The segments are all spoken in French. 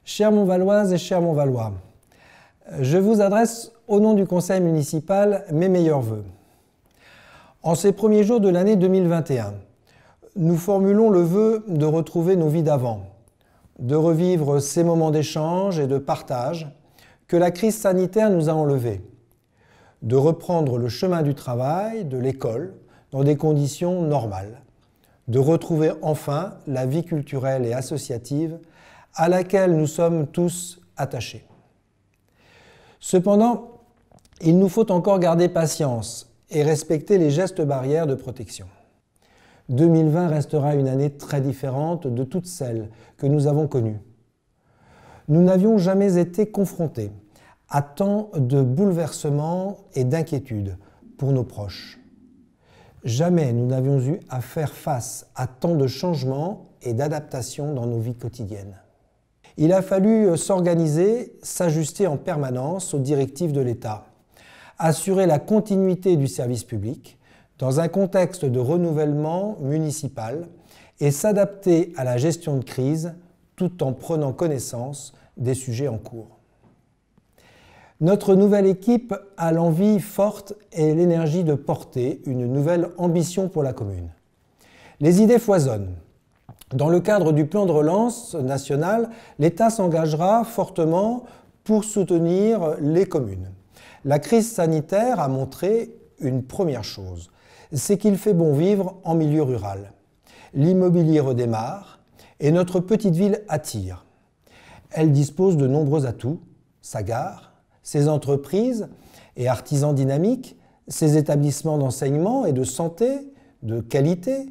Chères Montvaloises et chers Montvalois, je vous adresse au nom du conseil municipal mes meilleurs vœux. En ces premiers jours de l'année 2021, nous formulons le vœu de retrouver nos vies d'avant, de revivre ces moments d'échange et de partage que la crise sanitaire nous a enlevés, de reprendre le chemin du travail, de l'école, dans des conditions normales, de retrouver enfin la vie culturelle et associative à laquelle nous sommes tous attachés. Cependant, il nous faut encore garder patience et respecter les gestes barrières de protection. 2020 restera une année très différente de toutes celles que nous avons connues. Nous n'avions jamais été confrontés à tant de bouleversements et d'inquiétudes pour nos proches. Jamais nous n'avions eu à faire face à tant de changements et d'adaptations dans nos vies quotidiennes. Il a fallu s'organiser, s'ajuster en permanence aux directives de l'État, assurer la continuité du service public dans un contexte de renouvellement municipal et s'adapter à la gestion de crise tout en prenant connaissance des sujets en cours. Notre nouvelle équipe a l'envie forte et l'énergie de porter une nouvelle ambition pour la commune. Les idées foisonnent. Dans le cadre du plan de relance national, l'État s'engagera fortement pour soutenir les communes. La crise sanitaire a montré une première chose, c'est qu'il fait bon vivre en milieu rural. L'immobilier redémarre et notre petite ville attire. Elle dispose de nombreux atouts, sa gare, ses entreprises et artisans dynamiques, ses établissements d'enseignement et de santé, de qualité,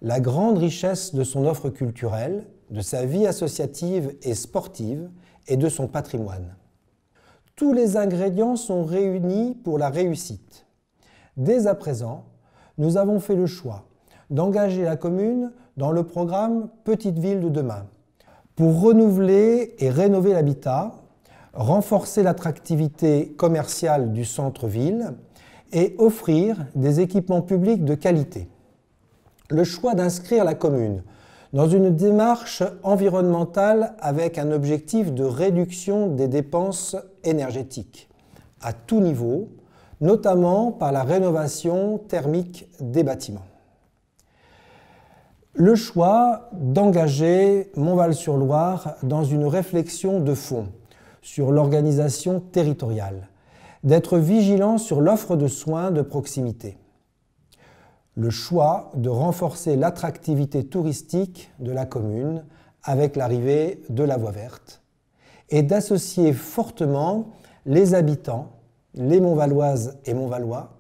la grande richesse de son offre culturelle, de sa vie associative et sportive et de son patrimoine. Tous les ingrédients sont réunis pour la réussite. Dès à présent, nous avons fait le choix d'engager la commune dans le programme Petite Ville de demain pour renouveler et rénover l'habitat, renforcer l'attractivité commerciale du centre-ville et offrir des équipements publics de qualité. Le choix d'inscrire la commune dans une démarche environnementale avec un objectif de réduction des dépenses énergétiques à tout niveau, notamment par la rénovation thermique des bâtiments. Le choix d'engager Montval-sur-Loire dans une réflexion de fond sur l'organisation territoriale, d'être vigilant sur l'offre de soins de proximité. Le choix de renforcer l'attractivité touristique de la commune avec l'arrivée de la voie verte et d'associer fortement les habitants, les Montvaloises et Montvalois,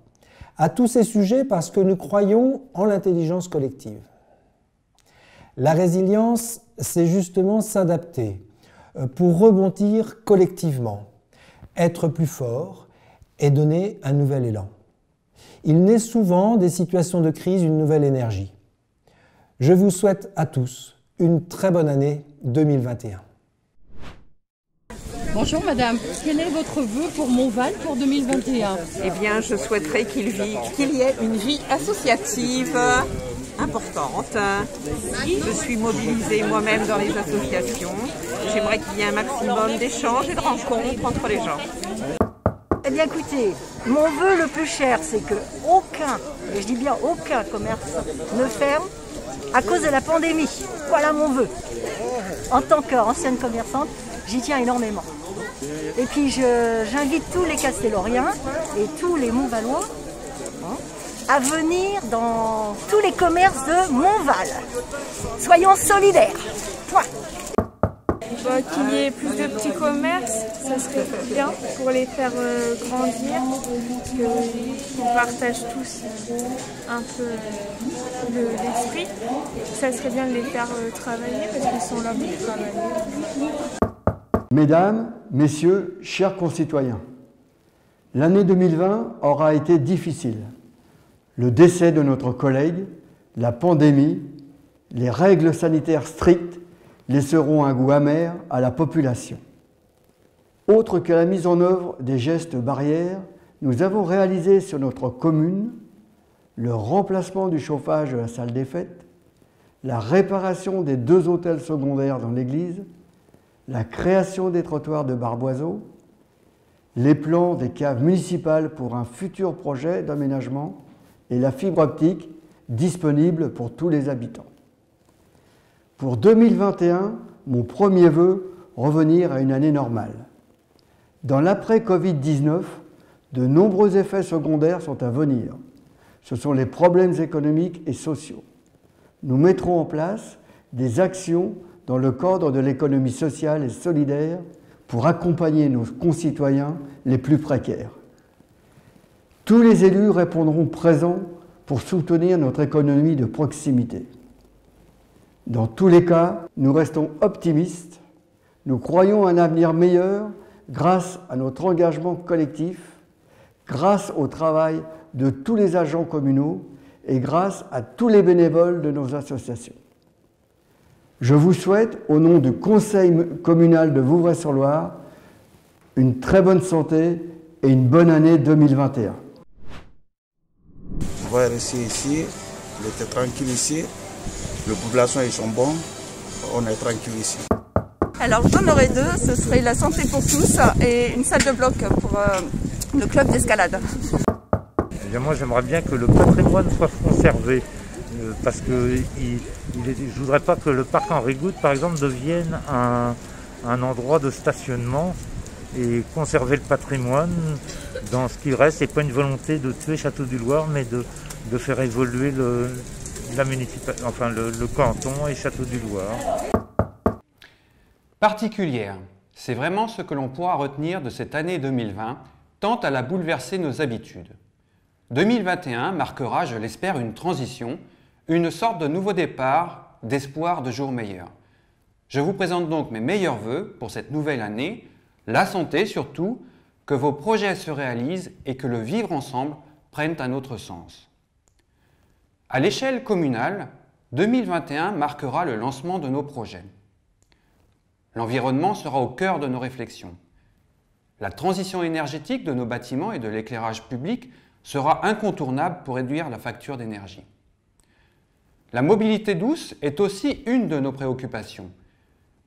à tous ces sujets parce que nous croyons en l'intelligence collective. La résilience, c'est justement s'adapter pour rebondir collectivement, être plus fort et donner un nouvel élan. Il naît souvent des situations de crise une nouvelle énergie. Je vous souhaite à tous une très bonne année 2021. Bonjour madame, quel est votre vœu pour Montval pour 2021? Eh bien, je souhaiterais qu'il y ait une vie associative importante. Je suis mobilisée moi-même dans les associations. J'aimerais qu'il y ait un maximum d'échanges et de rencontres entre les gens. Eh bien écoutez, mon vœu le plus cher, c'est que aucun, et je dis bien aucun commerce ne ferme à cause de la pandémie. Voilà mon vœu. En tant qu'ancienne commerçante, j'y tiens énormément. Et puis j'invite tous les Castelloriens et tous les Montvalois à venir dans tous les commerces de Montval. Soyons solidaires. Point. Qu'il y ait plus de petits commerces, ça serait bien pour les faire grandir, qu'on partage tous un peu l'esprit. Ça serait bien de les faire travailler parce qu'ils sont là pour travailler. Mesdames, Messieurs, chers concitoyens, l'année 2020 aura été difficile. Le décès de notre collègue, la pandémie, les règles sanitaires strictes laisseront un goût amer à la population. Autre que la mise en œuvre des gestes barrières, nous avons réalisé sur notre commune le remplacement du chauffage de la salle des fêtes, la réparation des 2 autels secondaires dans l'église, la création des trottoirs de Barboiseau, les plans des caves municipales pour un futur projet d'aménagement et la fibre optique disponible pour tous les habitants. Pour 2021, mon premier vœu, revenir à une année normale. Dans l'après-Covid-19, de nombreux effets secondaires sont à venir. Ce sont les problèmes économiques et sociaux. Nous mettrons en place des actions dans le cadre de l'économie sociale et solidaire pour accompagner nos concitoyens les plus précaires. Tous les élus répondront présents pour soutenir notre économie de proximité. Dans tous les cas, nous restons optimistes. Nous croyons à un avenir meilleur grâce à notre engagement collectif, grâce au travail de tous les agents communaux et grâce à tous les bénévoles de nos associations. Je vous souhaite, au nom du Conseil communal de Vouvray-sur-Loire, une très bonne santé et une bonne année 2021. On va rester ici, on était tranquille ici, les populations ils sont bons, on est tranquille ici. Alors j'en aurais deux, ce serait la santé pour tous et une salle de bloc pour le club d'escalade. Eh bien, moi j'aimerais bien que le patrimoine soit conservé parce que je ne voudrais pas que le parc Henri Goutte par exemple devienne un endroit de stationnement et conserver le patrimoine dans ce qu'il reste. C'est pas une volonté de tuer Château-du-Loir mais de faire évoluer le canton et Château-du-Loir. Particulière, c'est vraiment ce que l'on pourra retenir de cette année 2020, tant elle a bouleversé nos habitudes. 2021 marquera, je l'espère, une transition, une sorte de nouveau départ, d'espoir de jours meilleurs. Je vous présente donc mes meilleurs vœux pour cette nouvelle année, la santé surtout, que vos projets se réalisent et que le vivre ensemble prenne un autre sens. À l'échelle communale, 2021 marquera le lancement de nos projets. L'environnement sera au cœur de nos réflexions. La transition énergétique de nos bâtiments et de l'éclairage public sera incontournable pour réduire la facture d'énergie. La mobilité douce est aussi une de nos préoccupations.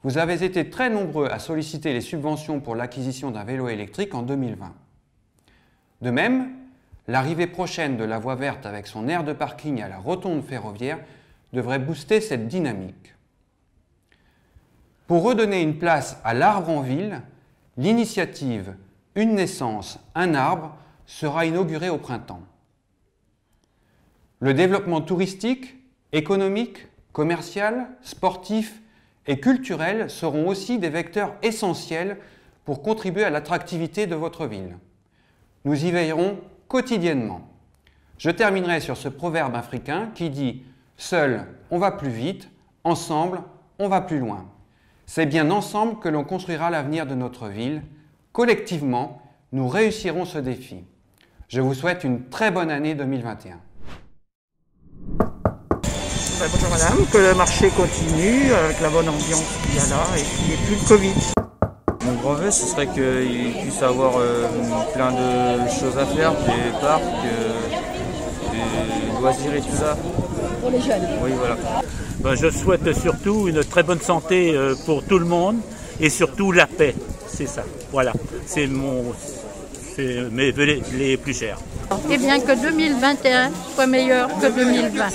Vous avez été très nombreux à solliciter les subventions pour l'acquisition d'un vélo électrique en 2020. De même, l'arrivée prochaine de la voie verte avec son aire de parking à la rotonde ferroviaire devrait booster cette dynamique. Pour redonner une place à l'arbre en ville, l'initiative « Une naissance, un arbre » sera inaugurée au printemps. Le développement touristique, économique, commercial, sportif et culturel seront aussi des vecteurs essentiels pour contribuer à l'attractivité de votre ville. Nous y veillerons quotidiennement. Je terminerai sur ce proverbe africain qui dit « Seul, on va plus vite, ensemble, on va plus loin ». C'est bien ensemble que l'on construira l'avenir de notre ville. Collectivement, nous réussirons ce défi. Je vous souhaite une très bonne année 2021. Bonjour madame, que le marché continue avec la bonne ambiance qu'il y a là et qu'il n'y ait plus de Covid. Mon grand vœu, ce serait qu'il puisse avoir plein de choses à faire, des parcs, des loisirs et tout ça. Pour les jeunes. Oui, voilà. Je souhaite surtout une très bonne santé pour tout le monde et surtout la paix. C'est ça, voilà. C'est mes vœux les plus chers. Et bien que 2021 soit meilleur que 2020.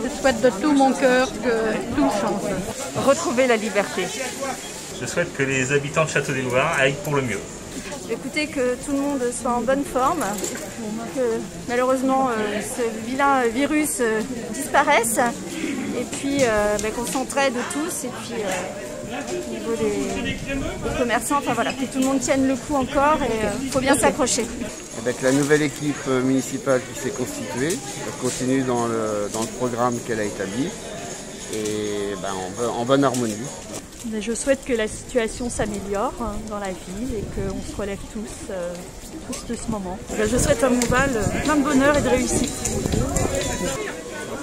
Je souhaite de tout mon cœur que tout change. Retrouver la liberté. Je souhaite que les habitants de Château-des-Loire aillent pour le mieux. Écoutez, que tout le monde soit en bonne forme, que malheureusement ce vilain virus disparaisse, et puis qu'on s'entraide tous, et puis au niveau des commerçants, enfin voilà, que tout le monde tienne le coup encore, et il faut bien s'accrocher. Avec la nouvelle équipe municipale qui s'est constituée, elle continue dans le programme qu'elle a établi, et en bonne harmonie. Je souhaite que la situation s'améliore dans la ville et qu'on se relève tous de ce moment. Je souhaite à Montval plein de bonheur et de réussite.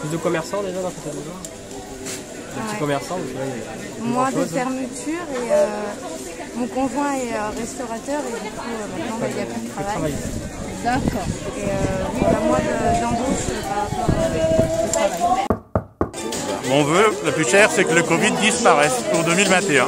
Plus de commerçants déjà dans Château-du-Loir. Des petits commerçants, moins de fermeture et mon conjoint est restaurateur et du coup maintenant il n'y a plus de travail. D'accord. Et il y a moins d'embauche par rapport au travail. Mon vœu le plus cher, c'est que le Covid disparaisse pour 2021.